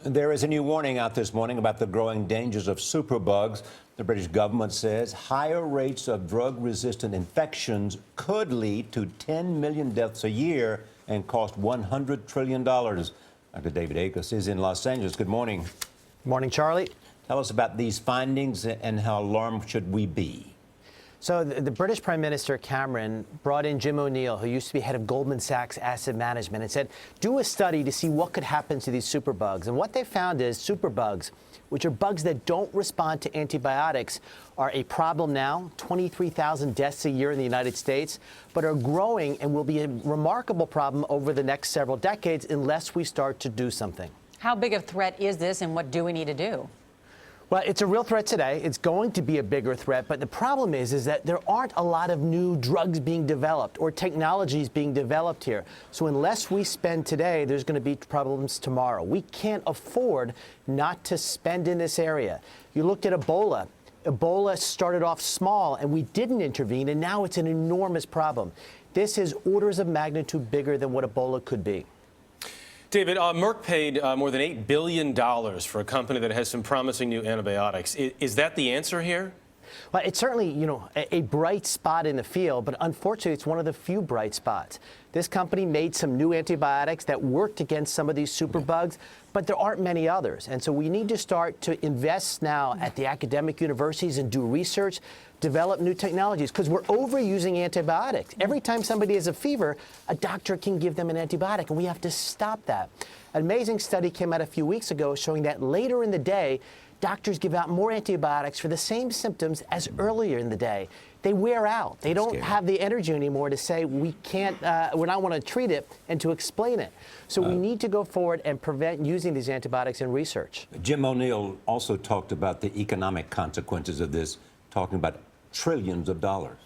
There is a new warning out this morning about the growing dangers of superbugs. The British government says higher rates of drug-resistant infections could lead to 10 million deaths a year and cost $100 trillion. Dr. David Agus is in Los Angeles. Good morning. Good morning, Charlie. Tell us about these findings and how alarmed should we be? So the British Prime Minister Cameron brought in Jim O'Neill, who used to be head of Goldman Sachs Asset Management, and said, do a study to see what could happen to these superbugs. And what they found is superbugs, which are bugs that don't respond to antibiotics, are a problem now, 23,000 deaths a year in the United States, but are growing and will be a remarkable problem over the next several decades unless we start to do something. How big a threat is this, and what do we need to do? Well, it's a real threat today. It's going to be a bigger threat. But the problem is that there aren't a lot of new drugs being developed or technologies being developed here. So unless we spend today, there's going to be problems tomorrow. We can't afford not to spend in this area. You looked at Ebola. Ebola started off small, and we didn't intervene, and now it's an enormous problem. This is orders of magnitude bigger than what Ebola could be. David, Merck paid more than $8 billion for a company that has some promising new antibiotics. Is that the answer here? Well, it's certainly, a bright spot in the field, but unfortunately, it's one of the few bright spots. This company made some new antibiotics that worked against some of these superbugs, but there aren't many others. And so we need to start to invest now at the academic universities and do research, develop new technologies, because we're overusing antibiotics. Every time somebody has a fever, a doctor can give them an antibiotic, and we have to stop that. An amazing study came out a few weeks ago showing that later in the day, doctors give out more antibiotics for the same symptoms as earlier in the day. They wear out. They don't have the energy anymore to say we can't, we don't want to treat it and to explain it. So we need to go forward and prevent using these antibiotics in research. Jim O'Neill also talked about the economic consequences of this, talking about trillions of dollars.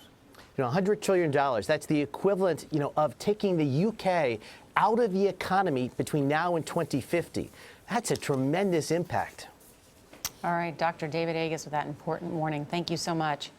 $100 trillion. That's the equivalent, of taking the UK out of the economy between now and 2050. That's a tremendous impact. All right, Dr. David Agus with that important warning. Thank you so much.